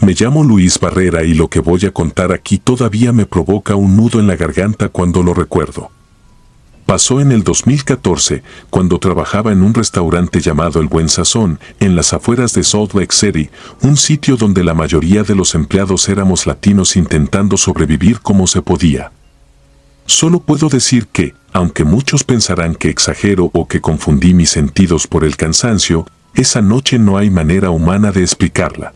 Me llamo Luis Barrera y lo que voy a contar aquí todavía me provoca un nudo en la garganta cuando lo recuerdo. Pasó en el 2014, cuando trabajaba en un restaurante llamado El Buen Sazón, en las afueras de Salt Lake City, un sitio donde la mayoría de los empleados éramos latinos intentando sobrevivir como se podía. Solo puedo decir que, aunque muchos pensarán que exagero o que confundí mis sentidos por el cansancio, esa noche no hay manera humana de explicarla.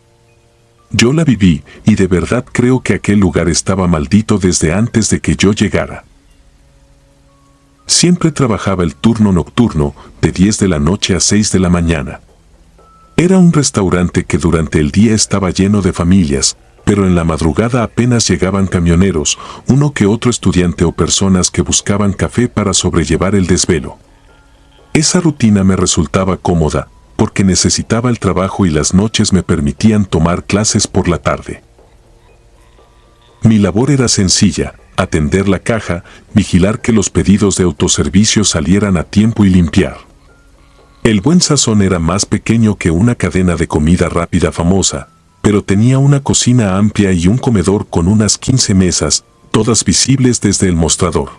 Yo la viví y de verdad creo que aquel lugar estaba maldito desde antes de que yo llegara. Siempre trabajaba el turno nocturno, de 10 de la noche a 6 de la mañana. Era un restaurante que durante el día estaba lleno de familias, pero en la madrugada apenas llegaban camioneros, uno que otro estudiante o personas que buscaban café para sobrellevar el desvelo. Esa rutina me resultaba cómoda, porque necesitaba el trabajo y las noches me permitían tomar clases por la tarde. Mi labor era sencilla: atender la caja, vigilar que los pedidos de autoservicio salieran a tiempo y limpiar. El Buen Sazón era más pequeño que una cadena de comida rápida famosa, pero tenía una cocina amplia y un comedor con unas 15 mesas, todas visibles desde el mostrador.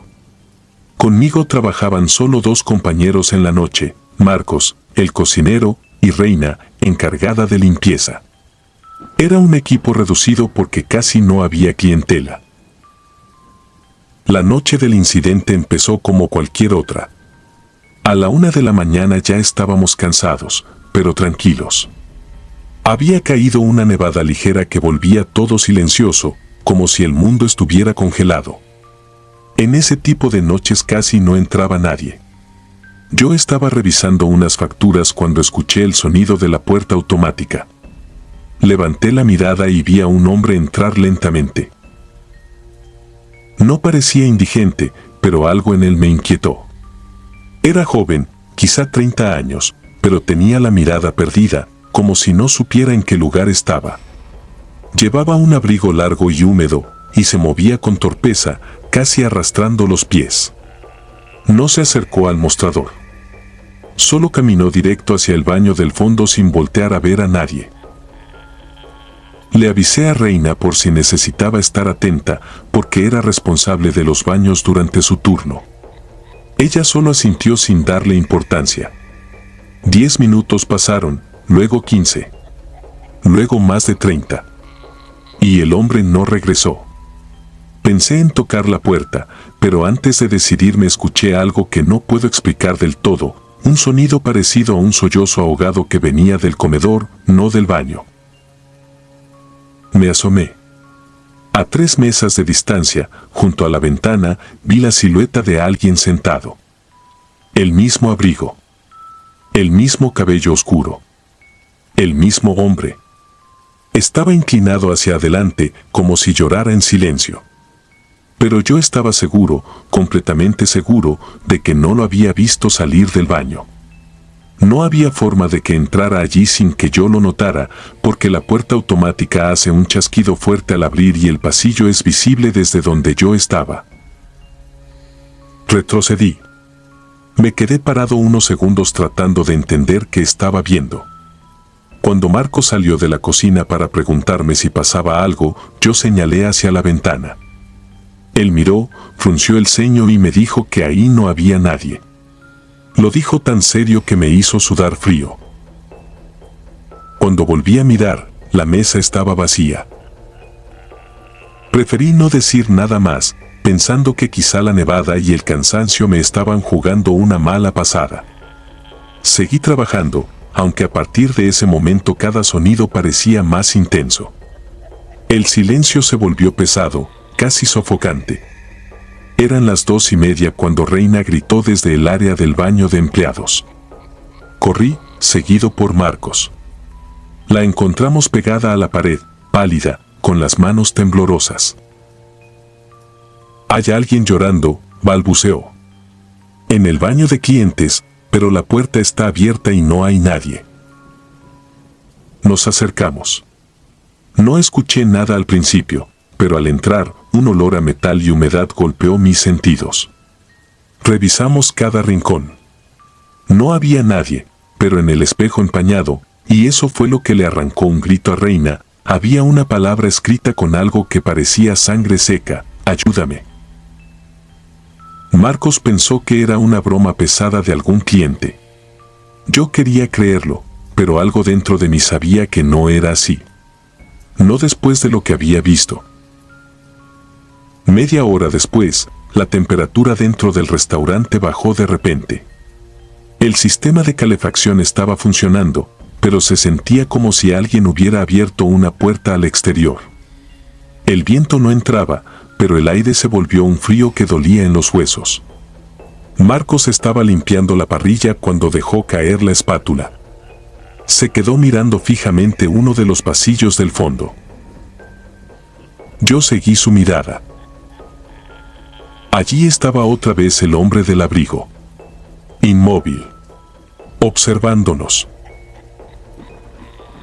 Conmigo trabajaban solo 2 compañeros en la noche: Marcos, el cocinero, y Reina, encargada de limpieza. Era un equipo reducido porque casi no había clientela. La noche del incidente empezó como cualquier otra. A la 1 de la mañana ya estábamos cansados, pero tranquilos. Había caído una nevada ligera que volvía todo silencioso, como si el mundo estuviera congelado. En ese tipo de noches casi no entraba nadie. Yo estaba revisando unas facturas cuando escuché el sonido de la puerta automática. Levanté la mirada y vi a un hombre entrar lentamente. No parecía indigente, pero algo en él me inquietó. Era joven, quizá 30 años, pero tenía la mirada perdida, como si no supiera en qué lugar estaba. Llevaba un abrigo largo y húmedo, y se movía con torpeza, casi arrastrando los pies. No se acercó al mostrador. Solo caminó directo hacia el baño del fondo sin voltear a ver a nadie. Le avisé a Reina por si necesitaba estar atenta, porque era responsable de los baños durante su turno. Ella solo asintió sin darle importancia. 10 minutos pasaron, luego 15. Luego más de 30. Y el hombre no regresó. Pensé en tocar la puerta, pero antes de decidirme escuché algo que no puedo explicar del todo, un sonido parecido a un sollozo ahogado que venía del comedor, no del baño. Me asomé. A 3 mesas de distancia, junto a la ventana, vi la silueta de alguien sentado. El mismo abrigo. El mismo cabello oscuro. El mismo hombre. Estaba inclinado hacia adelante, como si llorara en silencio. Pero yo estaba seguro, completamente seguro, de que no lo había visto salir del baño. No había forma de que entrara allí sin que yo lo notara, porque la puerta automática hace un chasquido fuerte al abrir y el pasillo es visible desde donde yo estaba. Retrocedí. Me quedé parado unos segundos tratando de entender qué estaba viendo. Cuando Marco salió de la cocina para preguntarme si pasaba algo, yo señalé hacia la ventana. Él miró, frunció el ceño y me dijo que ahí no había nadie. Lo dijo tan serio que me hizo sudar frío. Cuando volví a mirar, la mesa estaba vacía. Preferí no decir nada más, pensando que quizá la nevada y el cansancio me estaban jugando una mala pasada. Seguí trabajando, aunque a partir de ese momento cada sonido parecía más intenso. El silencio se volvió pesado, casi sofocante. Eran las 2:30 cuando Reina gritó desde el área del baño de empleados. Corrí, seguido por Marcos. La encontramos pegada a la pared, pálida, con las manos temblorosas. «Hay alguien llorando», balbuceó. «En el baño de clientes, pero la puerta está abierta y no hay nadie». Nos acercamos. No escuché nada al principio, pero al entrar, un olor a metal y humedad golpeó mis sentidos. Revisamos cada rincón. No había nadie, pero en el espejo empañado, y eso fue lo que le arrancó un grito a Reina, había una palabra escrita con algo que parecía sangre seca: ayúdame. Marcos pensó que era una broma pesada de algún cliente. Yo quería creerlo, pero algo dentro de mí sabía que no era así. No después de lo que había visto. Media hora después, la temperatura dentro del restaurante bajó de repente. El sistema de calefacción estaba funcionando, pero se sentía como si alguien hubiera abierto una puerta al exterior. El viento no entraba, pero el aire se volvió un frío que dolía en los huesos. Marcos estaba limpiando la parrilla cuando dejó caer la espátula. Se quedó mirando fijamente uno de los pasillos del fondo. Yo seguí su mirada. Allí estaba otra vez el hombre del abrigo. Inmóvil. Observándonos.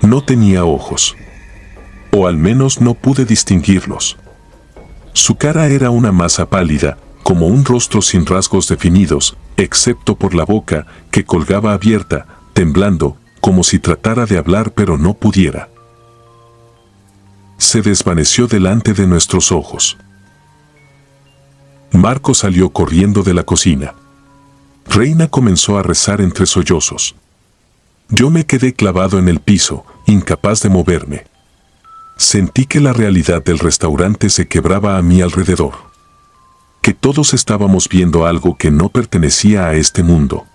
No tenía ojos. O al menos no pude distinguirlos. Su cara era una masa pálida, como un rostro sin rasgos definidos, excepto por la boca, que colgaba abierta, temblando, como si tratara de hablar pero no pudiera. Se desvaneció delante de nuestros ojos. Marcos salió corriendo de la cocina. Reina comenzó a rezar entre sollozos. Yo me quedé clavado en el piso, incapaz de moverme. Sentí que la realidad del restaurante se quebraba a mi alrededor. Que todos estábamos viendo algo que no pertenecía a este mundo.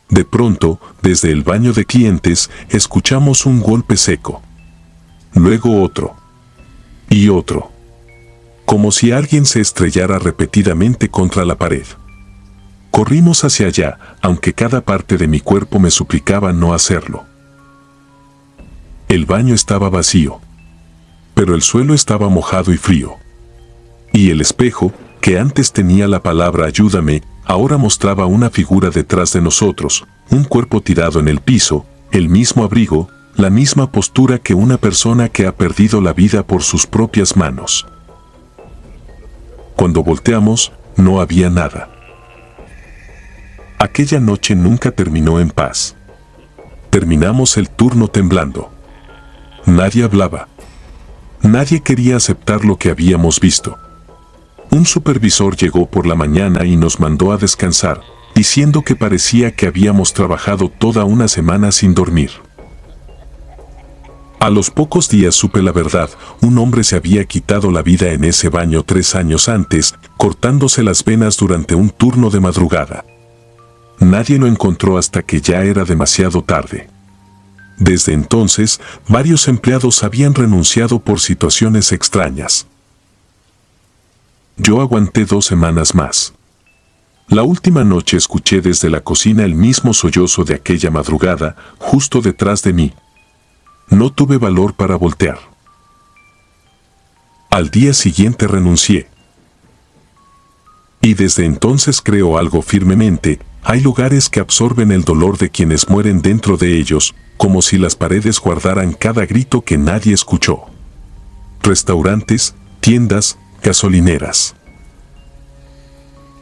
De pronto, desde el baño de clientes, escuchamos un golpe seco. Luego otro. Y otro. Como si alguien se estrellara repetidamente contra la pared. Corrimos hacia allá, aunque cada parte de mi cuerpo me suplicaba no hacerlo. El baño estaba vacío. Pero el suelo estaba mojado y frío. Y el espejo, que antes tenía la palabra ayúdame, ahora mostraba una figura detrás de nosotros, un cuerpo tirado en el piso, el mismo abrigo, la misma postura que una persona que ha perdido la vida por sus propias manos. Cuando volteamos, no había nada. Aquella noche nunca terminó en paz. Terminamos el turno temblando. Nadie hablaba. Nadie quería aceptar lo que habíamos visto. Un supervisor llegó por la mañana y nos mandó a descansar, diciendo que parecía que habíamos trabajado toda una semana sin dormir. A los pocos días supe la verdad: un hombre se había quitado la vida en ese baño 3 años antes, cortándose las venas durante un turno de madrugada. Nadie lo encontró hasta que ya era demasiado tarde. Desde entonces, varios empleados habían renunciado por situaciones extrañas. Yo aguanté 2 semanas más. La última noche escuché desde la cocina el mismo sollozo de aquella madrugada, justo detrás de mí. No tuve valor para voltear. Al día siguiente renuncié. Y desde entonces creo algo firmemente: hay lugares que absorben el dolor de quienes mueren dentro de ellos, como si las paredes guardaran cada grito que nadie escuchó. Restaurantes, tiendas, gasolineras.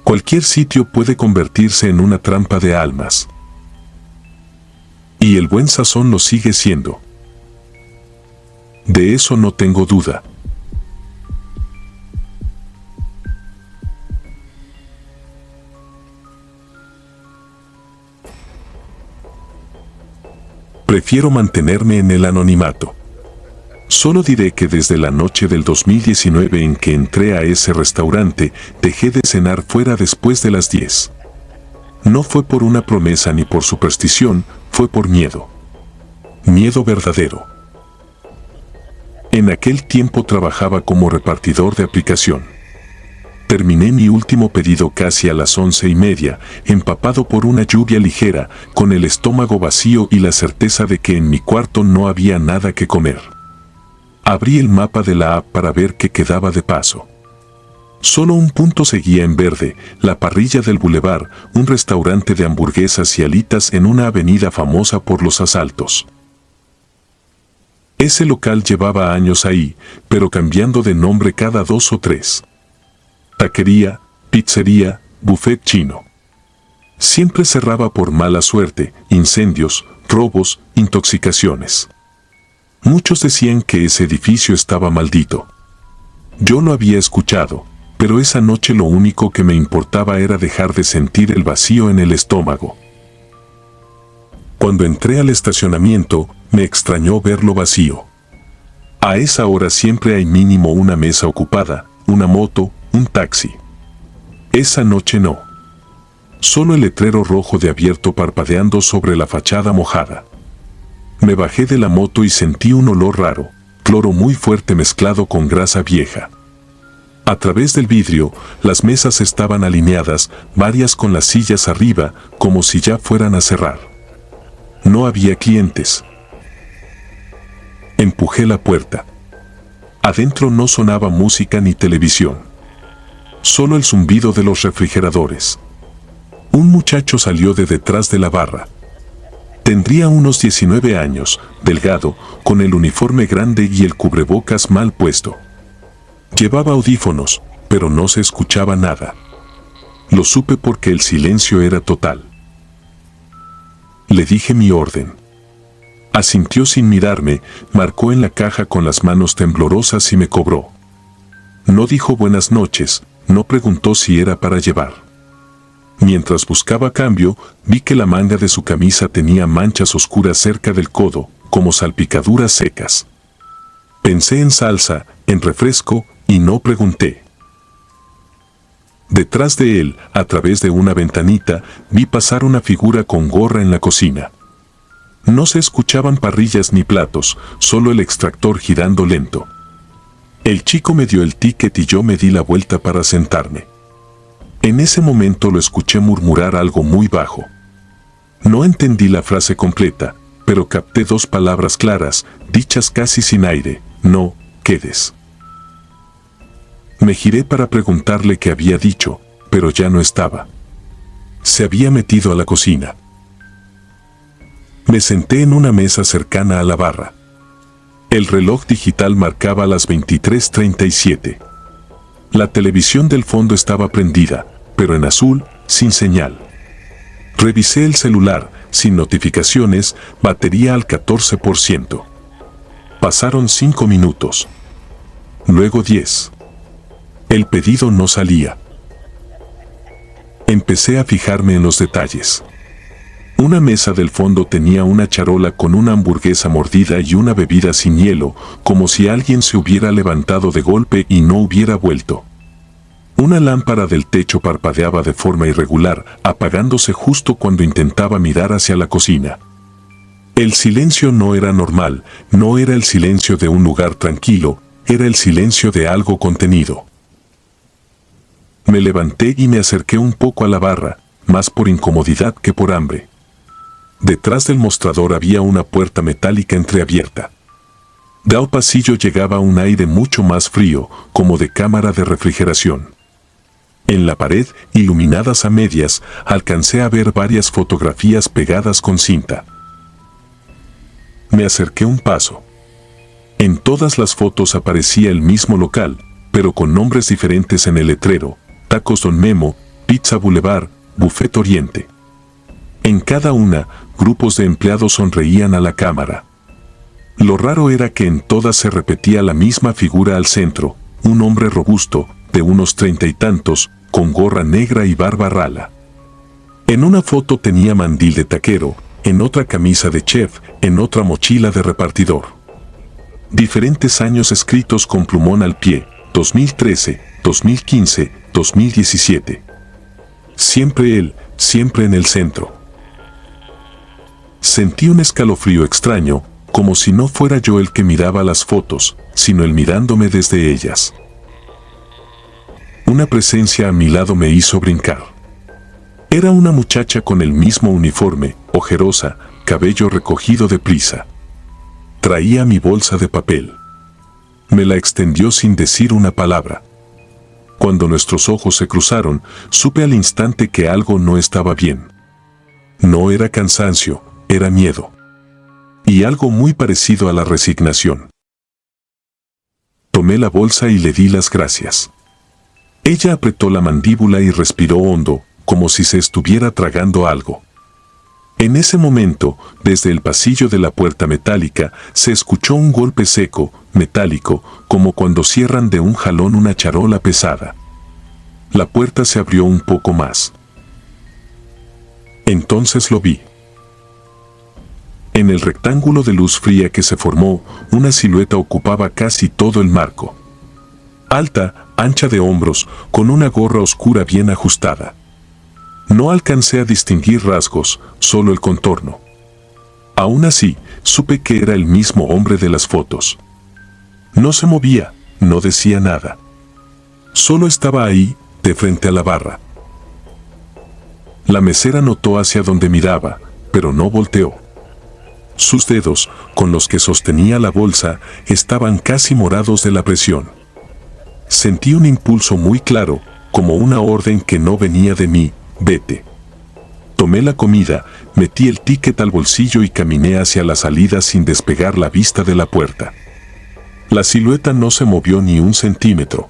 Cualquier sitio puede convertirse en una trampa de almas. Y el buen sazón lo sigue siendo. De eso no tengo duda. Prefiero mantenerme en el anonimato. Solo diré que desde la noche del 2019 en que entré a ese restaurante, dejé de cenar fuera después de las 10. No fue por una promesa ni por superstición, fue por miedo. Miedo verdadero. En aquel tiempo trabajaba como repartidor de aplicación. Terminé mi último pedido casi a las 11:30, empapado por una lluvia ligera, con el estómago vacío y la certeza de que en mi cuarto no había nada que comer. Abrí el mapa de la app para ver qué quedaba de paso. Solo un punto seguía en verde: la parrilla del Boulevard, un restaurante de hamburguesas y alitas en una avenida famosa por los asaltos. Ese local llevaba años ahí, pero cambiando de nombre cada 2 o 3. Taquería, pizzería, buffet chino. Siempre cerraba por mala suerte, incendios, robos, intoxicaciones. Muchos decían que ese edificio estaba maldito. Yo lo había escuchado, pero esa noche lo único que me importaba era dejar de sentir el vacío en el estómago. Cuando entré al estacionamiento, me extrañó verlo vacío. A esa hora siempre hay mínimo una mesa ocupada, una moto, un taxi. Esa noche no. Solo el letrero rojo de abierto parpadeando sobre la fachada mojada. Me bajé de la moto y sentí un olor raro, cloro muy fuerte mezclado con grasa vieja. A través del vidrio, las mesas estaban alineadas, varias con las sillas arriba, como si ya fueran a cerrar. No había clientes. Empujé la puerta. Adentro no sonaba música ni televisión. Solo el zumbido de los refrigeradores. Un muchacho salió de detrás de la barra. Tendría unos 19 años, delgado, con el uniforme grande y el cubrebocas mal puesto. Llevaba audífonos, pero no se escuchaba nada. Lo supe porque el silencio era total. Le dije mi orden. Asintió sin mirarme, marcó en la caja con las manos temblorosas y me cobró. No dijo buenas noches, no preguntó si era para llevar. Mientras buscaba cambio, vi que la manga de su camisa tenía manchas oscuras cerca del codo, como salpicaduras secas. Pensé en salsa, en refresco, y no pregunté. Detrás de él, a través de una ventanita, vi pasar una figura con gorra en la cocina. No se escuchaban parrillas ni platos, solo el extractor girando lento. El chico me dio el ticket y yo me di la vuelta para sentarme. En ese momento lo escuché murmurar algo muy bajo. No entendí la frase completa, pero capté dos palabras claras, dichas casi sin aire: no quedes. Me giré para preguntarle qué había dicho, pero ya no estaba. Se había metido a la cocina. Me senté en una mesa cercana a la barra. El reloj digital marcaba las 23:37. La televisión del fondo estaba prendida, pero en azul, sin señal. Revisé el celular, sin notificaciones, batería al 14%. Pasaron 5 minutos. Luego 10. El pedido no salía. Empecé a fijarme en los detalles. Una mesa del fondo tenía una charola con una hamburguesa mordida y una bebida sin hielo, como si alguien se hubiera levantado de golpe y no hubiera vuelto. Una lámpara del techo parpadeaba de forma irregular, apagándose justo cuando intentaba mirar hacia la cocina. El silencio no era normal, no era el silencio de un lugar tranquilo, era el silencio de algo contenido. Me levanté y me acerqué un poco a la barra, más por incomodidad que por hambre. Detrás del mostrador había una puerta metálica entreabierta. Del pasillo llegaba un aire mucho más frío, como de cámara de refrigeración. En la pared, iluminadas a medias, alcancé a ver varias fotografías pegadas con cinta. Me acerqué un paso. En todas las fotos aparecía el mismo local, pero con nombres diferentes en el letrero: Tacos Don Memo, Pizza Boulevard, Buffet Oriente. En cada una, grupos de empleados sonreían a la cámara. Lo raro era que en todas se repetía la misma figura al centro: un hombre robusto, de unos 30 y tantos, con gorra negra y barba rala. En una foto tenía mandil de taquero, en otra camisa de chef, en otra mochila de repartidor. Diferentes años escritos con plumón al pie: 2013, 2015, 2017. Siempre él, siempre en el centro. Sentí un escalofrío extraño, como si no fuera yo el que miraba las fotos, sino él mirándome desde ellas. Una presencia a mi lado me hizo brincar. Era una muchacha con el mismo uniforme, ojerosa, cabello recogido deprisa. Traía mi bolsa de papel. Me la extendió sin decir una palabra. Cuando nuestros ojos se cruzaron, supe al instante que algo no estaba bien. No era cansancio, era miedo. Y algo muy parecido a la resignación. Tomé la bolsa y le di las gracias. Ella apretó la mandíbula y respiró hondo, como si se estuviera tragando algo. En ese momento, desde el pasillo de la puerta metálica, se escuchó un golpe seco, metálico, como cuando cierran de un jalón una charola pesada. La puerta se abrió un poco más. Entonces lo vi. En el rectángulo de luz fría que se formó, una silueta ocupaba casi todo el marco. Alta, ancha de hombros, con una gorra oscura bien ajustada. No alcancé a distinguir rasgos, solo el contorno. Aún así, supe que era el mismo hombre de las fotos. No se movía, no decía nada. Solo estaba ahí, de frente a la barra. La mesera notó hacia donde miraba, pero no volteó. Sus dedos, con los que sostenía la bolsa, estaban casi morados de la presión. Sentí un impulso muy claro, como una orden que no venía de mí: vete. Tomé la comida, metí el ticket al bolsillo y caminé hacia la salida sin despegar la vista de la puerta. La silueta no se movió ni un centímetro.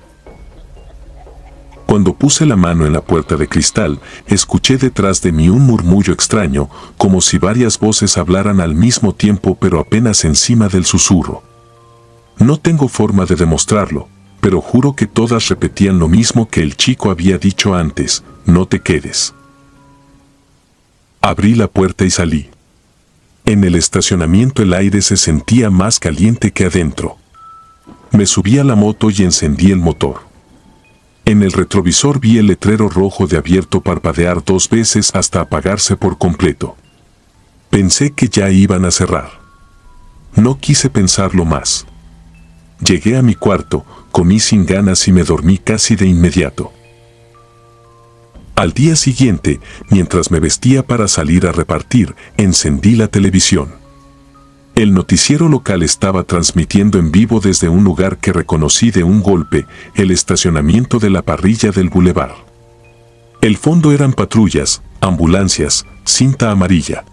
Cuando puse la mano en la puerta de cristal, escuché detrás de mí un murmullo extraño, como si varias voces hablaran al mismo tiempo pero apenas encima del susurro. No tengo forma de demostrarlo, pero juro que todas repetían lo mismo que el chico había dicho antes: no te quedes. Abrí la puerta y salí. En el estacionamiento el aire se sentía más caliente que adentro. Me subí a la moto y encendí el motor. En el retrovisor vi el letrero rojo de abierto parpadear 2 veces hasta apagarse por completo. Pensé que ya iban a cerrar. No quise pensarlo más. Llegué a mi cuarto, comí sin ganas y me dormí casi de inmediato. Al día siguiente, mientras me vestía para salir a repartir, encendí la televisión. El noticiero local estaba transmitiendo en vivo desde un lugar que reconocí de un golpe, el estacionamiento de la parrilla del bulevar. El fondo eran patrullas, ambulancias, cinta amarilla.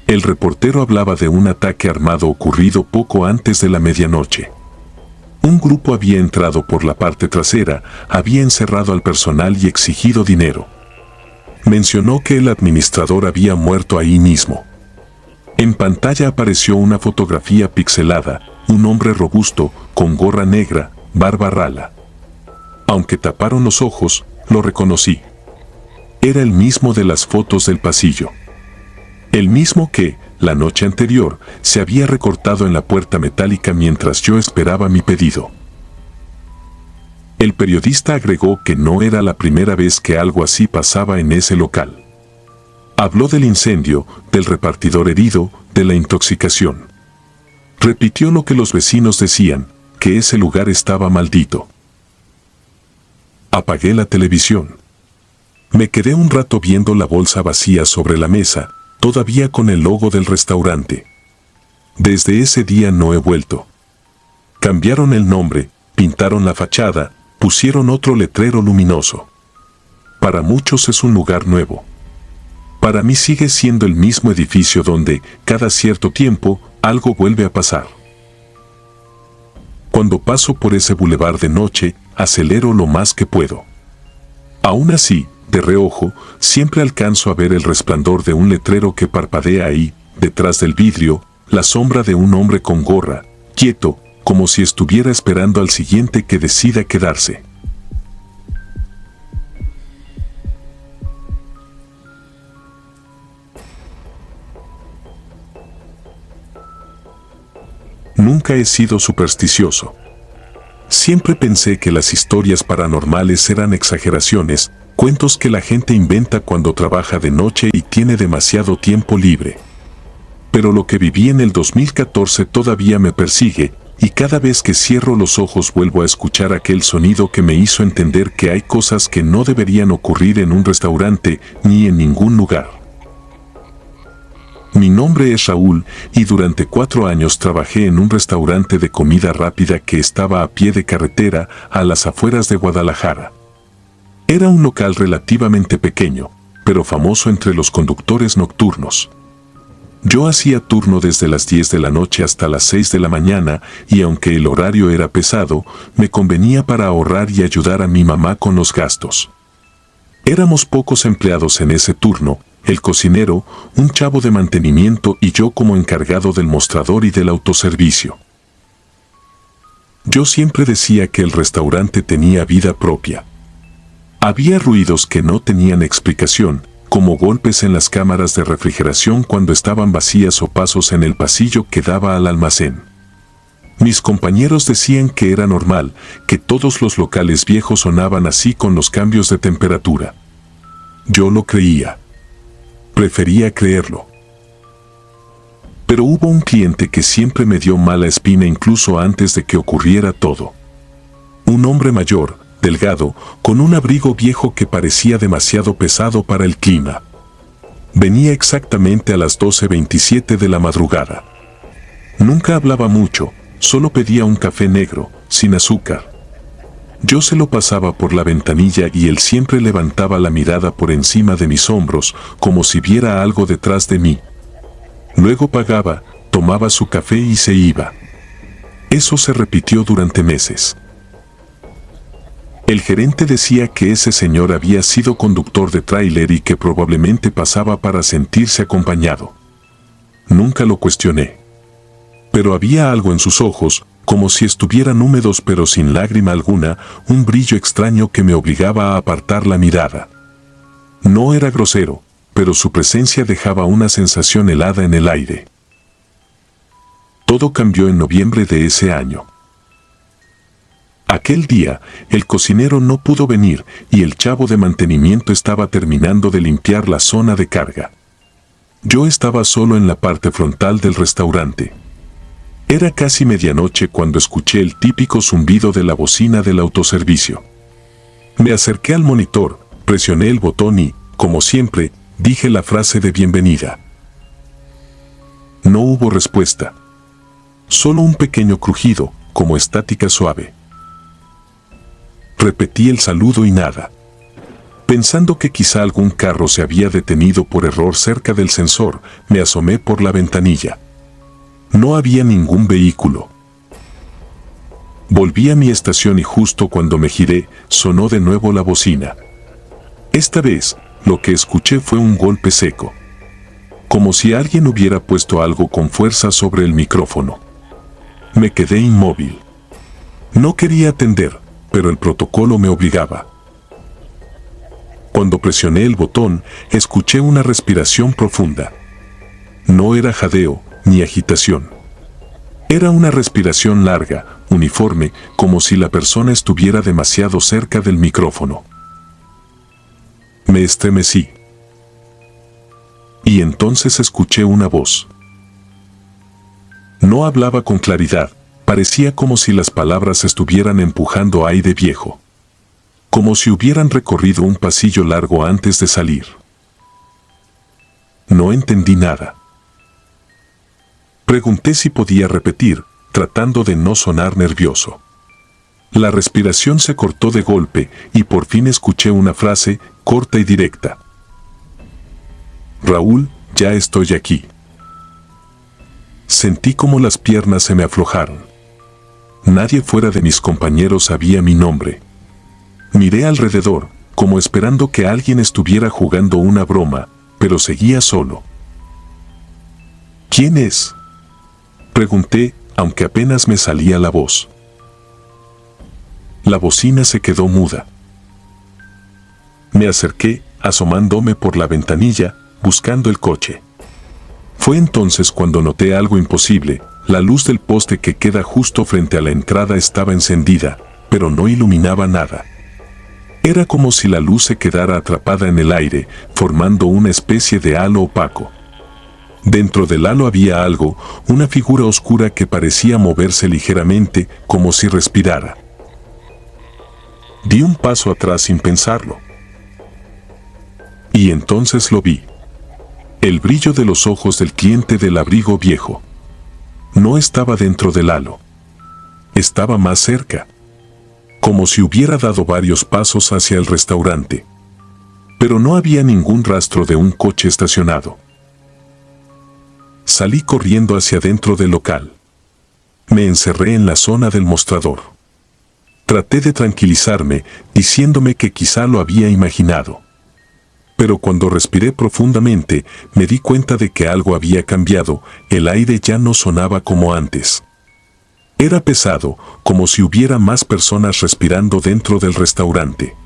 El reportero hablaba de un ataque armado ocurrido poco antes de la medianoche. Un grupo había entrado por la parte trasera, había encerrado al personal y exigido dinero. Mencionó que el administrador había muerto ahí mismo. En pantalla apareció una fotografía pixelada, un hombre robusto, con gorra negra, barba rala. Aunque taparon los ojos, lo reconocí. Era el mismo de las fotos del pasillo. El mismo que, la noche anterior, se había recortado en la puerta metálica mientras yo esperaba mi pedido. El periodista agregó que no era la primera vez que algo así pasaba en ese local. Habló del incendio, del repartidor herido, de la intoxicación. Repitió lo que los vecinos decían, que ese lugar estaba maldito. Apagué la televisión. Me quedé un rato viendo la bolsa vacía sobre la mesa, todavía con el logo del restaurante. Desde ese día no he vuelto. Cambiaron el nombre, pintaron la fachada, pusieron otro letrero luminoso. Para muchos es un lugar nuevo. Para mí sigue siendo el mismo edificio donde, cada cierto tiempo, algo vuelve a pasar. Cuando paso por ese bulevar de noche, acelero lo más que puedo. Aún así, de reojo, siempre alcanzo a ver el resplandor de un letrero que parpadea ahí, detrás del vidrio, la sombra de un hombre con gorra, quieto, como si estuviera esperando al siguiente que decida quedarse. Nunca he sido supersticioso. Siempre pensé que las historias paranormales eran exageraciones, cuentos que la gente inventa cuando trabaja de noche y tiene demasiado tiempo libre. Pero lo que viví en el 2014 todavía me persigue, y cada vez que cierro los ojos vuelvo a escuchar aquel sonido que me hizo entender que hay cosas que no deberían ocurrir en un restaurante ni en ningún lugar. Mi nombre es Raúl y durante 4 años trabajé en un restaurante de comida rápida que estaba a pie de carretera a las afueras de Guadalajara. Era un local relativamente pequeño, pero famoso entre los conductores nocturnos. Yo hacía turno desde las 10 de la noche hasta las 6 de la mañana y aunque el horario era pesado, me convenía para ahorrar y ayudar a mi mamá con los gastos. Éramos pocos empleados en ese turno, el cocinero, un chavo de mantenimiento y yo como encargado del mostrador y del autoservicio. Yo siempre decía que el restaurante tenía vida propia. Había ruidos que no tenían explicación, como golpes en las cámaras de refrigeración cuando estaban vacías o pasos en el pasillo que daba al almacén. Mis compañeros decían que era normal, que todos los locales viejos sonaban así con los cambios de temperatura. Yo lo creía. Prefería creerlo. Pero hubo un cliente que siempre me dio mala espina incluso antes de que ocurriera todo. Un hombre mayor, delgado, con un abrigo viejo que parecía demasiado pesado para el clima. Venía exactamente a las 12:27 de la madrugada. Nunca hablaba mucho, solo pedía un café negro, sin azúcar. Yo se lo pasaba por la ventanilla y él siempre levantaba la mirada por encima de mis hombros, como si viera algo detrás de mí. Luego pagaba, tomaba su café y se iba. Eso se repitió durante meses. El gerente decía que ese señor había sido conductor de tráiler y que probablemente pasaba para sentirse acompañado. Nunca lo cuestioné. Pero había algo en sus ojos, como si estuvieran húmedos pero sin lágrima alguna, un brillo extraño que me obligaba a apartar la mirada. No era grosero, pero su presencia dejaba una sensación helada en el aire. Todo cambió en noviembre de ese año. Aquel día, el cocinero no pudo venir y el chavo de mantenimiento estaba terminando de limpiar la zona de carga. Yo estaba solo en la parte frontal del restaurante. Era casi medianoche cuando escuché el típico zumbido de la bocina del autoservicio. Me acerqué al monitor, presioné el botón y, como siempre, dije la frase de bienvenida. No hubo respuesta. Solo un pequeño crujido, como estática suave. Repetí el saludo y nada. Pensando que quizá algún carro se había detenido por error cerca del sensor, me asomé por la ventanilla. No había ningún vehículo. Volví a mi estación y justo cuando me giré, sonó de nuevo la bocina. Esta vez, lo que escuché fue un golpe seco. Como si alguien hubiera puesto algo con fuerza sobre el micrófono. Me quedé inmóvil. No quería atender, pero el protocolo me obligaba. Cuando presioné el botón, escuché una respiración profunda. No era jadeo, ni agitación. Era una respiración larga, uniforme, como si la persona estuviera demasiado cerca del micrófono. Me estremecí. Y entonces escuché una voz. No hablaba con claridad, parecía como si las palabras estuvieran empujando aire viejo. Como si hubieran recorrido un pasillo largo antes de salir. No entendí nada. Pregunté si podía repetir, tratando de no sonar nervioso. La respiración se cortó de golpe y por fin escuché una frase corta y directa. Raúl, ya estoy aquí. Sentí como las piernas se me aflojaron. Nadie fuera de mis compañeros sabía mi nombre. Miré alrededor, como esperando que alguien estuviera jugando una broma, pero seguía solo. ¿Quién es?, pregunté, aunque apenas me salía la voz. La bocina se quedó muda. Me acerqué, asomándome por la ventanilla, buscando el coche. Fue entonces cuando noté algo imposible. La luz del poste que queda justo frente a la entrada estaba encendida, pero no iluminaba nada. Era como si la luz se quedara atrapada en el aire, formando una especie de halo opaco. Dentro del halo había algo, una figura oscura que parecía moverse ligeramente, como si respirara. Di un paso atrás sin pensarlo. Y entonces lo vi. El brillo de los ojos del cliente del abrigo viejo. No estaba dentro del halo. Estaba más cerca. Como si hubiera dado varios pasos hacia el restaurante. Pero no había ningún rastro de un coche estacionado. Salí corriendo hacia dentro del local. Me encerré en la zona del mostrador. Traté de tranquilizarme, diciéndome que quizá lo había imaginado. Pero cuando respiré profundamente, me di cuenta de que algo había cambiado, el aire ya no sonaba como antes. Era pesado, como si hubiera más personas respirando dentro del restaurante.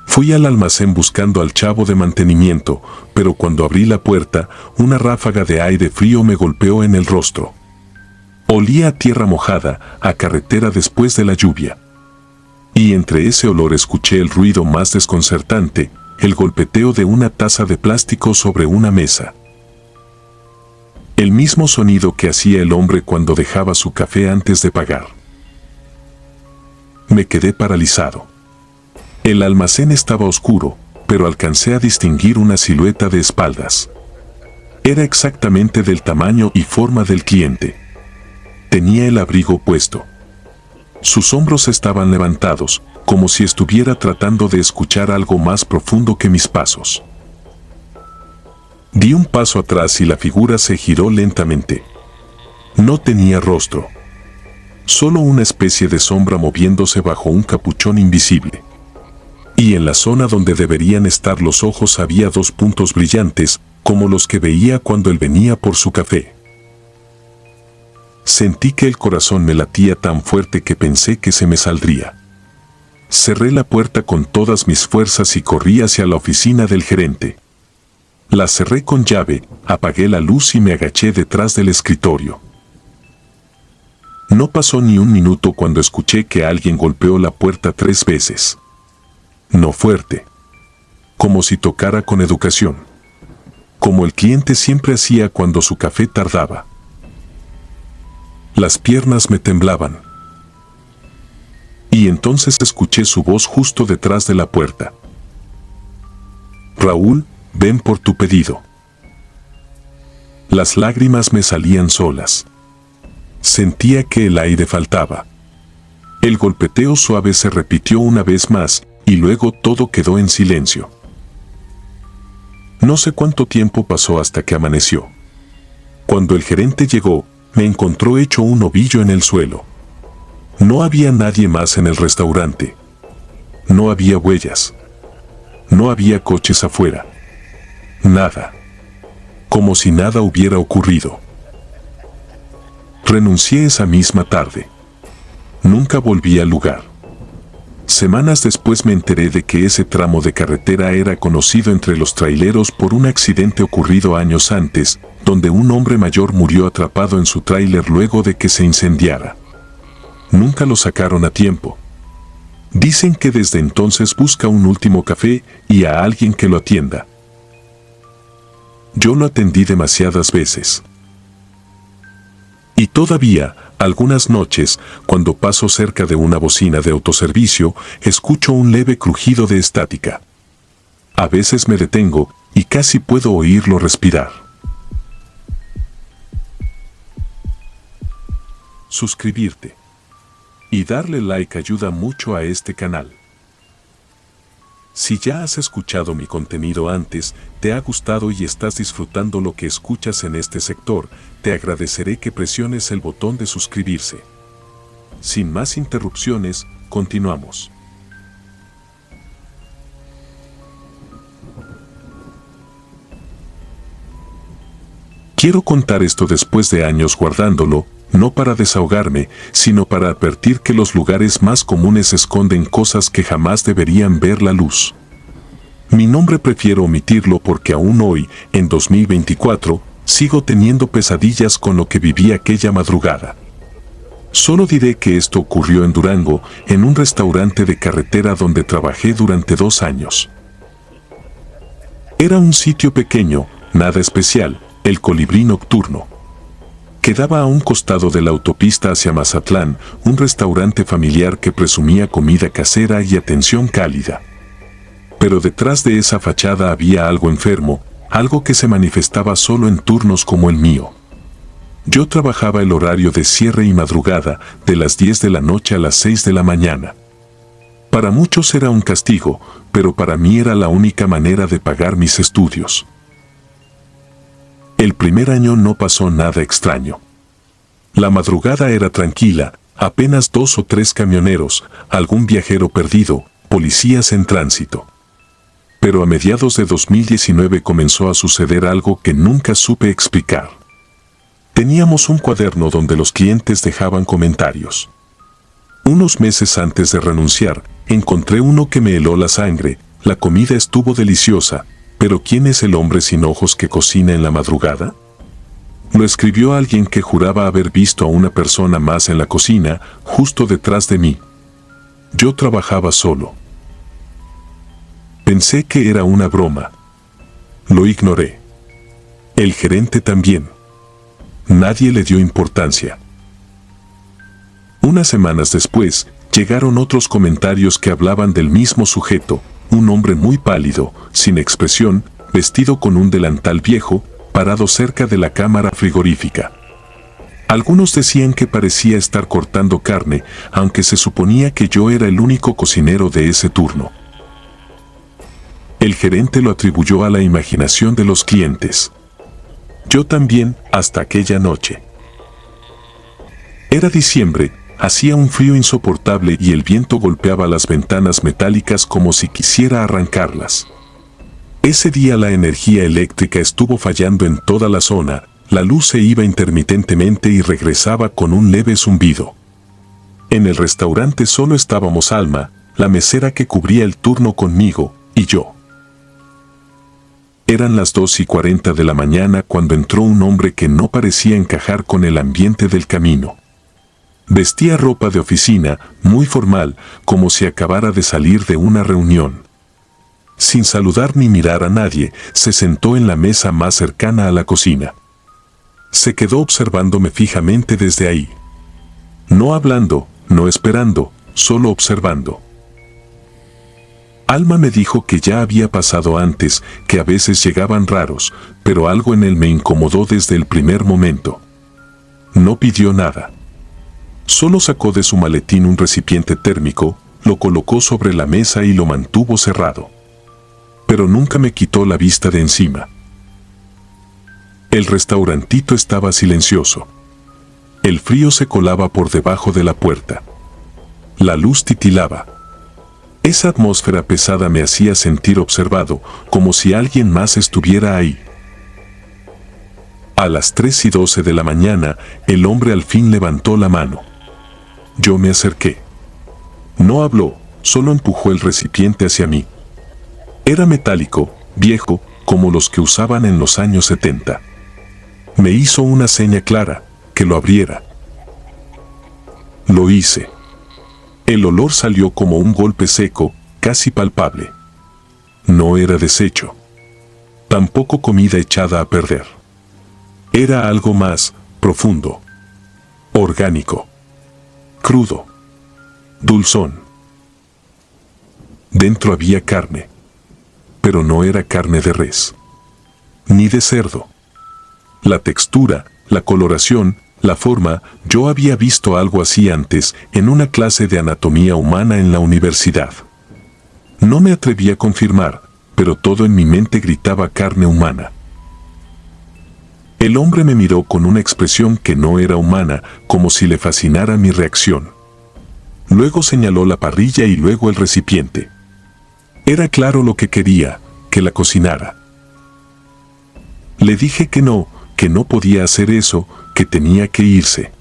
Fui al almacén buscando al chavo de mantenimiento, pero cuando abrí la puerta, una ráfaga de aire frío me golpeó en el rostro. Olía a tierra mojada, a carretera después de la lluvia. Y entre ese olor escuché el ruido más desconcertante, el golpeteo de una taza de plástico sobre una mesa. El mismo sonido que hacía el hombre cuando dejaba su café antes de pagar. Me quedé paralizado. El almacén estaba oscuro, pero alcancé a distinguir una silueta de espaldas. Era exactamente del tamaño y forma del cliente. Tenía el abrigo puesto. Sus hombros estaban levantados, como si estuviera tratando de escuchar algo más profundo que mis pasos. Di un paso atrás y la figura se giró lentamente. No tenía rostro. Solo una especie de sombra moviéndose bajo un capuchón invisible. Y en la zona donde deberían estar los ojos había dos puntos brillantes, como los que veía cuando él venía por su café. Sentí que el corazón me latía tan fuerte que pensé que se me saldría. Cerré la puerta con todas mis fuerzas y corrí hacia la oficina del gerente. La cerré con llave, apagué la luz y me agaché detrás del escritorio. No pasó ni un minuto cuando escuché que alguien golpeó la puerta 3 veces. No fuerte. Como si tocara con educación. Como el cliente siempre hacía cuando su café tardaba. Las piernas me temblaban. Y entonces escuché su voz justo detrás de la puerta. Raúl, ven por tu pedido. Las lágrimas me salían solas. Sentía que el aire faltaba. El golpeteo suave se repitió una vez más, y luego todo quedó en silencio. No sé cuánto tiempo pasó hasta que amaneció. Cuando el gerente llegó, me encontró hecho un ovillo en el suelo. No había nadie más en el restaurante. No había huellas. No había coches afuera. Nada. Como si nada hubiera ocurrido. Renuncié esa misma tarde. Nunca volví al lugar. Semanas después me enteré de que ese tramo de carretera era conocido entre los traileros por un accidente ocurrido años antes, donde un hombre mayor murió atrapado en su tráiler luego de que se incendiara. Nunca lo sacaron a tiempo. Dicen que desde entonces busca un último café y a alguien que lo atienda. Yo lo atendí demasiadas veces. Y todavía, algunas noches, cuando paso cerca de una bocina de autoservicio, escucho un leve crujido de estática. A veces me detengo y casi puedo oírlo respirar. Suscribirte y darle like ayuda mucho a este canal. Si ya has escuchado mi contenido antes, te ha gustado y estás disfrutando lo que escuchas en este sector, te agradeceré que presiones el botón de suscribirse. Sin más interrupciones, continuamos. Quiero contar esto después de años guardándolo, no para desahogarme, sino para advertir que los lugares más comunes esconden cosas que jamás deberían ver la luz. Mi nombre prefiero omitirlo porque aún hoy, en 2024, sigo teniendo pesadillas con lo que viví aquella madrugada. Solo diré que esto ocurrió en Durango, en un restaurante de carretera donde trabajé durante 2 años. Era un sitio pequeño, nada especial, el Colibrí Nocturno. Quedaba a un costado de la autopista hacia Mazatlán, un restaurante familiar que presumía comida casera y atención cálida. Pero detrás de esa fachada había algo enfermo, algo que se manifestaba solo en turnos como el mío. Yo trabajaba el horario de cierre y madrugada, de las 10 de la noche a las 6 de la mañana. Para muchos era un castigo, pero para mí era la única manera de pagar mis estudios. El primer año no pasó nada extraño. La madrugada era tranquila, apenas 2 o 3 camioneros, algún viajero perdido, policías en tránsito. Pero a mediados de 2019 comenzó a suceder algo que nunca supe explicar. Teníamos un cuaderno donde los clientes dejaban comentarios. Unos meses antes de renunciar, encontré uno que me heló la sangre. La comida estuvo deliciosa, pero ¿quién es el hombre sin ojos que cocina en la madrugada? Lo escribió alguien que juraba haber visto a una persona más en la cocina, justo detrás de mí. Yo trabajaba solo. Pensé que era una broma. Lo ignoré. El gerente también. Nadie le dio importancia. Unas semanas después, llegaron otros comentarios que hablaban del mismo sujeto, un hombre muy pálido, sin expresión, vestido con un delantal viejo, parado cerca de la cámara frigorífica. Algunos decían que parecía estar cortando carne, aunque se suponía que yo era el único cocinero de ese turno. El gerente lo atribuyó a la imaginación de los clientes. Yo también, hasta aquella noche. Era diciembre, hacía un frío insoportable y el viento golpeaba las ventanas metálicas como si quisiera arrancarlas. Ese día la energía eléctrica estuvo fallando en toda la zona, la luz se iba intermitentemente y regresaba con un leve zumbido. En el restaurante solo estábamos Alma, la mesera que cubría el turno conmigo, y yo. Eran las 2:40 de la mañana cuando entró un hombre que no parecía encajar con el ambiente del camino. Vestía ropa de oficina, muy formal, como si acabara de salir de una reunión. Sin saludar ni mirar a nadie, se sentó en la mesa más cercana a la cocina. Se quedó observándome fijamente desde ahí. No hablando, no esperando, solo observando. Alma me dijo que ya había pasado antes, que a veces llegaban raros, pero algo en él me incomodó desde el primer momento. No pidió nada. Solo sacó de su maletín un recipiente térmico, lo colocó sobre la mesa y lo mantuvo cerrado. Pero nunca me quitó la vista de encima. El restaurantito estaba silencioso. El frío se colaba por debajo de la puerta. La luz titilaba. Esa atmósfera pesada me hacía sentir observado, como si alguien más estuviera ahí. A las 3:12 de la mañana, el hombre al fin levantó la mano. Yo me acerqué. No habló, solo empujó el recipiente hacia mí. Era metálico, viejo, como los que usaban en los años 70. Me hizo una seña clara, que lo abriera. Lo hice. El olor salió como un golpe seco, casi palpable. No era desecho. Tampoco comida echada a perder. Era algo más profundo. Orgánico. Crudo. Dulzón. Dentro había carne. Pero no era carne de res. Ni de cerdo. La textura, la coloración, la forma, yo había visto algo así antes en una clase de anatomía humana en la universidad. No me atreví a confirmar, pero todo en mi mente gritaba carne humana. El hombre me miró con una expresión que no era humana, como si le fascinara mi reacción. Luego señaló la parrilla y luego el recipiente. Era claro lo que quería, que la cocinara. Le dije que no podía hacer eso, que tenía que irse.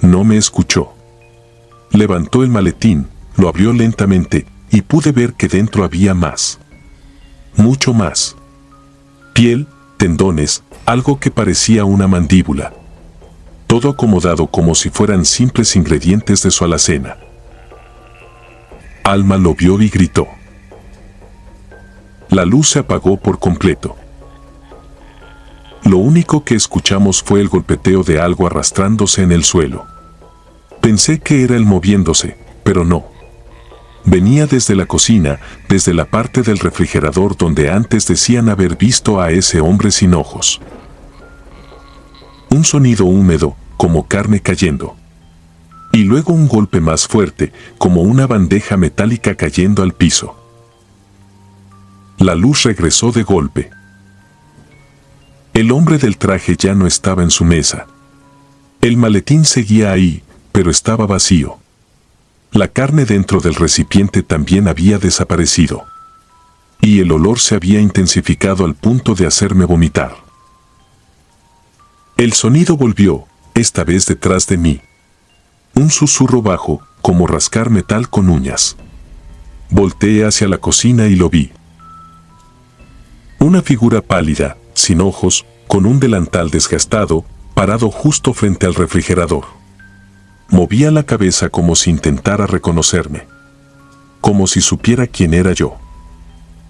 No me escuchó. Levantó el maletín, lo abrió lentamente, y pude ver que dentro había más. Mucho más. Piel, tendones, algo que parecía una mandíbula. Todo acomodado como si fueran simples ingredientes de su alacena. Alma lo vio y gritó. La luz se apagó por completo. Lo único que escuchamos fue el golpeteo de algo arrastrándose en el suelo. Pensé que era él moviéndose, pero no. Venía desde la cocina, desde la parte del refrigerador donde antes decían haber visto a ese hombre sin ojos. Un sonido húmedo, como carne cayendo. Y luego un golpe más fuerte, como una bandeja metálica cayendo al piso. La luz regresó de golpe. El hombre del traje ya no estaba en su mesa. El maletín seguía ahí, pero estaba vacío. La carne dentro del recipiente también había desaparecido. y el olor se había intensificado al punto de hacerme vomitar. El sonido volvió, esta vez detrás de mí. Un susurro bajo, como rascar metal con uñas. Volteé hacia la cocina y lo vi. Una figura pálida, sin ojos, con un delantal desgastado, parado justo frente al refrigerador. Movía la cabeza como si intentara reconocerme. Como si supiera quién era yo.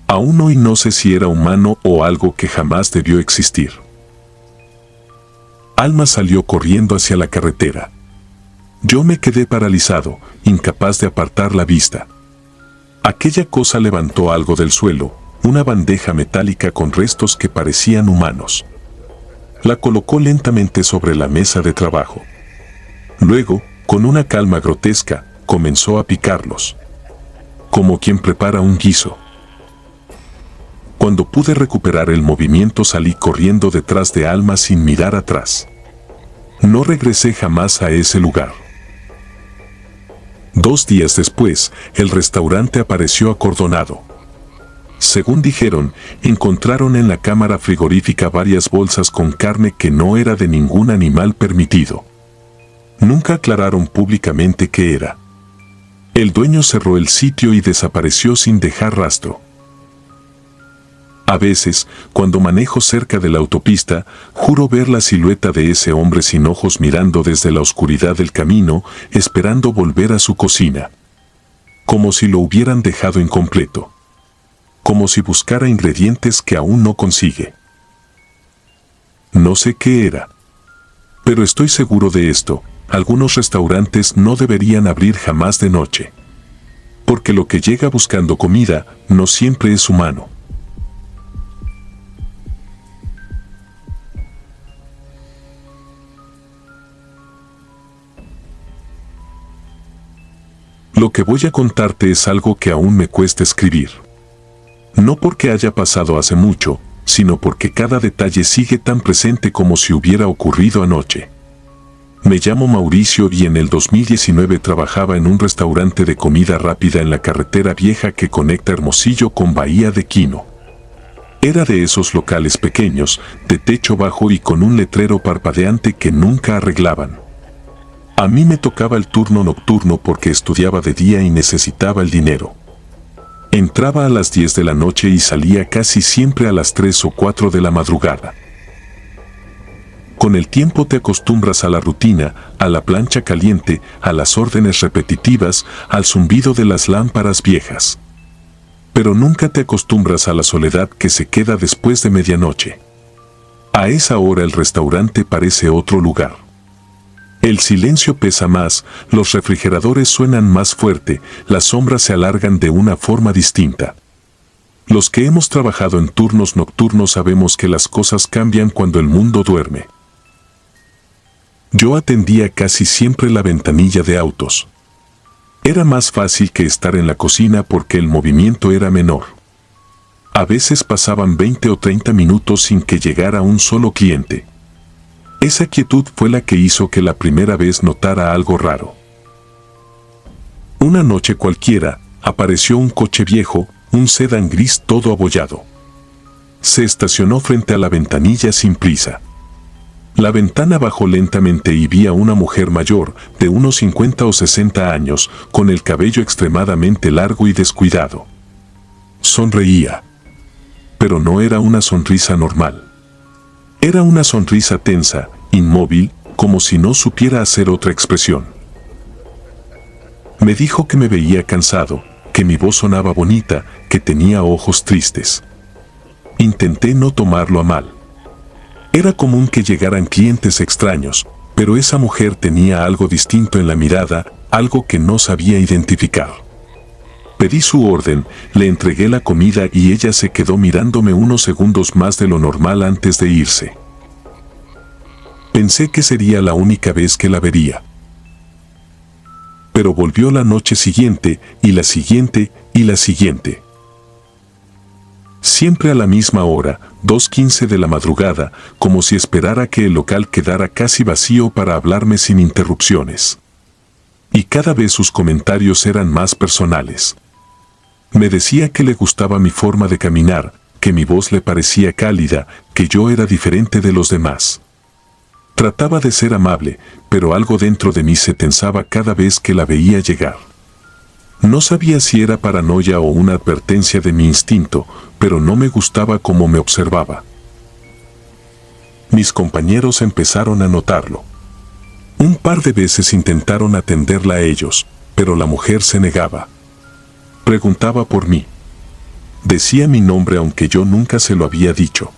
Aún hoy no sé si era humano o algo que jamás debió existir. Alma salió corriendo hacia la carretera. Yo me quedé paralizado, incapaz de apartar la vista. Aquella cosa levantó algo del suelo, una bandeja metálica con restos que parecían humanos. La colocó lentamente sobre la mesa de trabajo. Luego, con una calma grotesca, comenzó a picarlos. Como quien prepara un guiso. Cuando pude recuperar el movimiento salí corriendo detrás de Alma sin mirar atrás. No regresé jamás a ese lugar. 2 días después, el restaurante apareció acordonado. Según dijeron, encontraron en la cámara frigorífica varias bolsas con carne que no era de ningún animal permitido. Nunca aclararon públicamente qué era. El dueño cerró el sitio y desapareció sin dejar rastro. A veces, cuando manejo cerca de la autopista, juro ver la silueta de ese hombre sin ojos mirando desde la oscuridad del camino, esperando volver a su cocina. Como si lo hubieran dejado incompleto. Como si buscara ingredientes que aún no consigue. No sé qué era. Pero estoy seguro de esto, algunos restaurantes no deberían abrir jamás de noche. Porque lo que llega buscando comida no siempre es humano. Lo que voy a contarte es algo que aún me cuesta escribir. No porque haya pasado hace mucho, sino porque cada detalle sigue tan presente como si hubiera ocurrido anoche. Me llamo Mauricio y en el 2019 trabajaba en un restaurante de comida rápida en la carretera vieja que conecta Hermosillo con Bahía de Quino. Era de esos locales pequeños, de techo bajo y con un letrero parpadeante que nunca arreglaban. A mí me tocaba el turno nocturno porque estudiaba de día y necesitaba el dinero. Entraba a las 10 de la noche y salía casi siempre a las 3 o 4 de la madrugada. Con el tiempo te acostumbras a la rutina, a la plancha caliente, a las órdenes repetitivas, al zumbido de las lámparas viejas. Pero nunca te acostumbras a la soledad que se queda después de medianoche. A esa hora el restaurante parece otro lugar. El silencio pesa más, los refrigeradores suenan más fuerte, las sombras se alargan de una forma distinta. Los que hemos trabajado en turnos nocturnos sabemos que las cosas cambian cuando el mundo duerme. Yo atendía casi siempre la ventanilla de autos. Era más fácil que estar en la cocina porque el movimiento era menor. A veces pasaban 20 o 30 minutos sin que llegara un solo cliente. Esa quietud fue la que hizo que la primera vez notara algo raro. Una noche cualquiera, apareció un coche viejo, un sedán gris todo abollado. Se estacionó frente a la ventanilla sin prisa. La ventana bajó lentamente y vi a una mujer mayor, de unos 50 o 60 años, con el cabello extremadamente largo y descuidado. Sonreía. Pero no era una sonrisa normal. Era una sonrisa tensa, inmóvil, como si no supiera hacer otra expresión. Me dijo que me veía cansado, que mi voz sonaba bonita, que tenía ojos tristes. Intenté no tomarlo a mal. Era común que llegaran clientes extraños, pero esa mujer tenía algo distinto en la mirada, algo que no sabía identificar. Pedí su orden, le entregué la comida y ella se quedó mirándome unos segundos más de lo normal antes de irse. Pensé que sería la única vez que la vería. Pero volvió la noche siguiente, y la siguiente, y la siguiente. Siempre a la misma hora, 2:15 de la madrugada, como si esperara que el local quedara casi vacío para hablarme sin interrupciones. Y cada vez sus comentarios eran más personales. Me decía que le gustaba mi forma de caminar, que mi voz le parecía cálida, que yo era diferente de los demás. Trataba de ser amable, pero algo dentro de mí se tensaba cada vez que la veía llegar. No sabía si era paranoia o una advertencia de mi instinto, pero no me gustaba cómo me observaba. Mis compañeros empezaron a notarlo. Un par de veces intentaron atenderla a ellos, pero la mujer se negaba. Preguntaba por mí. Decía mi nombre aunque yo nunca se lo había dicho.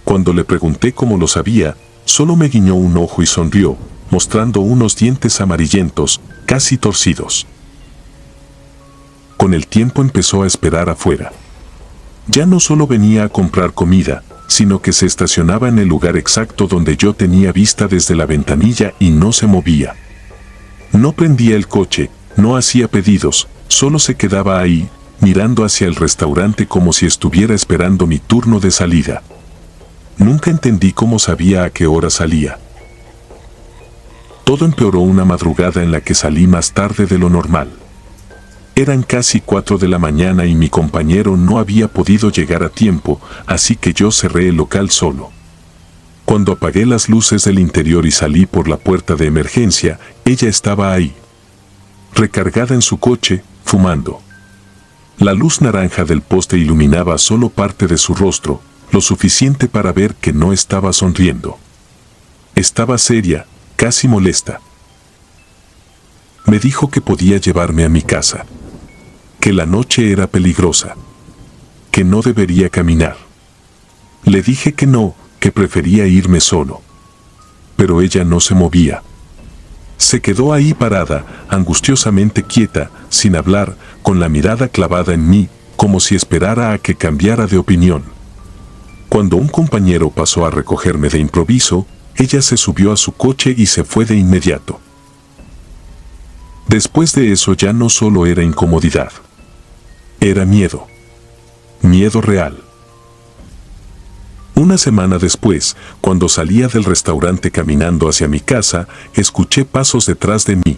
Cuando le pregunté cómo lo sabía, solo me guiñó un ojo y sonrió, mostrando unos dientes amarillentos, casi torcidos. Con el tiempo empezó a esperar afuera. Ya no solo venía a comprar comida, sino que se estacionaba en el lugar exacto donde yo tenía vista desde la ventanilla y no se movía. No prendía el coche, no hacía pedidos, solo se quedaba ahí, mirando hacia el restaurante como si estuviera esperando mi turno de salida. Nunca entendí cómo sabía a qué hora salía. Todo empeoró una madrugada en la que salí más tarde de lo normal. Eran casi 4 de la mañana y mi compañero no había podido llegar a tiempo, así que yo cerré el local solo. Cuando apagué las luces del interior y salí por la puerta de emergencia, ella estaba ahí, recargada en su coche, fumando. La luz naranja del poste iluminaba solo parte de su rostro, lo suficiente para ver que no estaba sonriendo. Estaba seria, casi molesta. Me dijo que podía llevarme a mi casa, que la noche era peligrosa, que no debería caminar. Le dije que no, que prefería irme solo. Pero ella no se movía. Se quedó ahí parada, angustiosamente quieta, sin hablar, con la mirada clavada en mí, como si esperara a que cambiara de opinión. Cuando un compañero pasó a recogerme de improviso, ella se subió a su coche y se fue de inmediato. Después de eso ya no solo era incomodidad. Era miedo. Miedo real. Una semana después, cuando salía del restaurante caminando hacia mi casa, escuché pasos detrás de mí.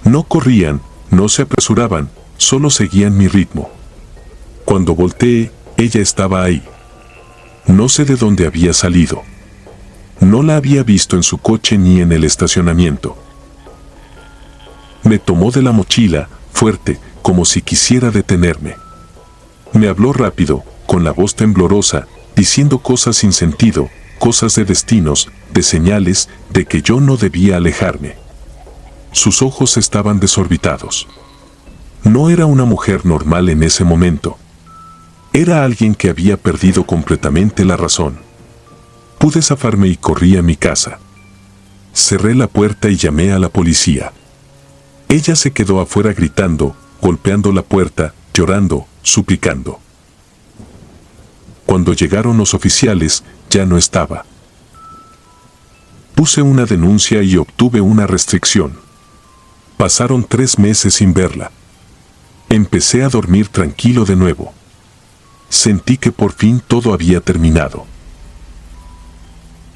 No corrían, no se apresuraban, solo seguían mi ritmo. Cuando volteé, ella estaba ahí. No sé de dónde había salido. No la había visto en su coche ni en el estacionamiento. Me tomó de la mochila, fuerte, como si quisiera detenerme. Me habló rápido, con la voz temblorosa, diciendo cosas sin sentido, cosas de destinos, de señales, de que yo no debía alejarme. Sus ojos estaban desorbitados. No era una mujer normal en ese momento. Era alguien que había perdido completamente la razón. Pude zafarme y corrí a mi casa. Cerré la puerta y llamé a la policía. Ella se quedó afuera gritando, golpeando la puerta, llorando, suplicando. Cuando llegaron los oficiales, ya no estaba. Puse una denuncia y obtuve una restricción. Pasaron 3 meses sin verla. Empecé a dormir tranquilo de nuevo. Sentí que por fin todo había terminado.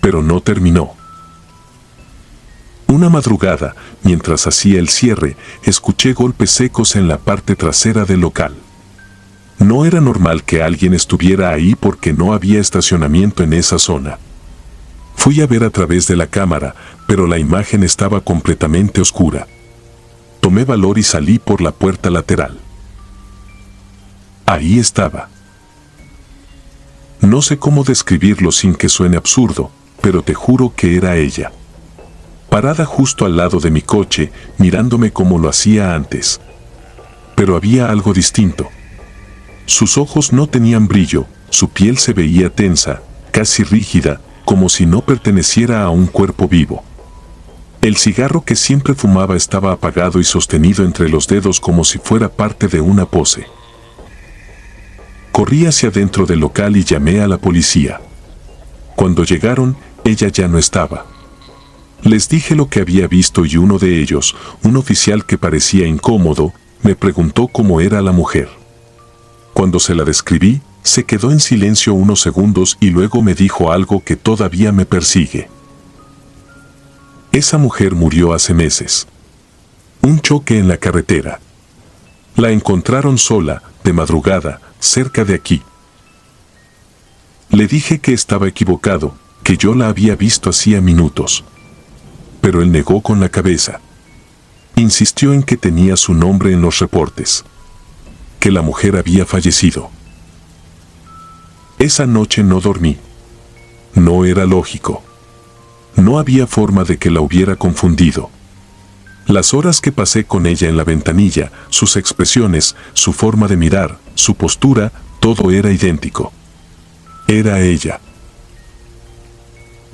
Pero no terminó. Una madrugada, mientras hacía el cierre, escuché golpes secos en la parte trasera del local. No era normal que alguien estuviera ahí porque no había estacionamiento en esa zona. Fui a ver a través de la cámara, pero la imagen estaba completamente oscura. Tomé valor y salí por la puerta lateral. Ahí estaba. No sé cómo describirlo sin que suene absurdo, pero te juro que era ella. Parada justo al lado de mi coche, mirándome como lo hacía antes. Pero había algo distinto. Sus ojos no tenían brillo, su piel se veía tensa, casi rígida, como si no perteneciera a un cuerpo vivo. El cigarro que siempre fumaba estaba apagado y sostenido entre los dedos como si fuera parte de una pose. Corrí hacia dentro del local y llamé a la policía. Cuando llegaron, ella ya no estaba. Les dije lo que había visto y uno de ellos, un oficial que parecía incómodo, me preguntó cómo era la mujer. Cuando se la describí, se quedó en silencio unos segundos y luego me dijo algo que todavía me persigue. Esa mujer murió hace meses. Un choque en la carretera. La encontraron sola, de madrugada, cerca de aquí. Le dije que estaba equivocado, que yo la había visto hacía minutos. Pero él negó con la cabeza. Insistió en que tenía su nombre en los reportes. Que la mujer había fallecido. Esa noche no dormí. No era lógico. No había forma de que la hubiera confundido. Las horas que pasé con ella en la ventanilla, sus expresiones, su forma de mirar, su postura, todo era idéntico. Era ella.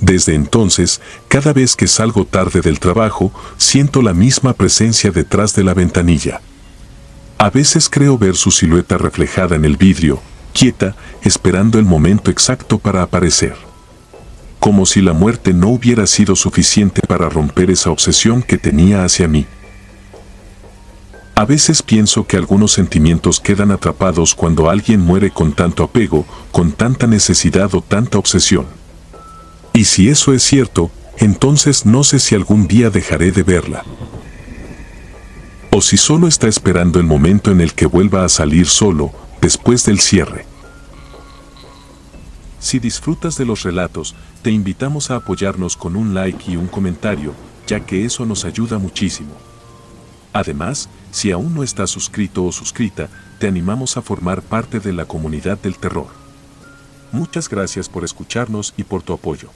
Desde entonces, cada vez que salgo tarde del trabajo, siento la misma presencia detrás de la ventanilla. A veces creo ver su silueta reflejada en el vidrio, quieta, esperando el momento exacto para aparecer. Como si la muerte no hubiera sido suficiente para romper esa obsesión que tenía hacia mí. A veces pienso que algunos sentimientos quedan atrapados cuando alguien muere con tanto apego, con tanta necesidad o tanta obsesión. Y si eso es cierto, entonces no sé si algún día dejaré de verla. O si solo está esperando el momento en el que vuelva a salir solo, después del cierre. Si disfrutas de los relatos, te invitamos a apoyarnos con un like y un comentario, ya que eso nos ayuda muchísimo. Además, si aún no estás suscrito o suscrita, te animamos a formar parte de la comunidad del terror. Muchas gracias por escucharnos y por tu apoyo.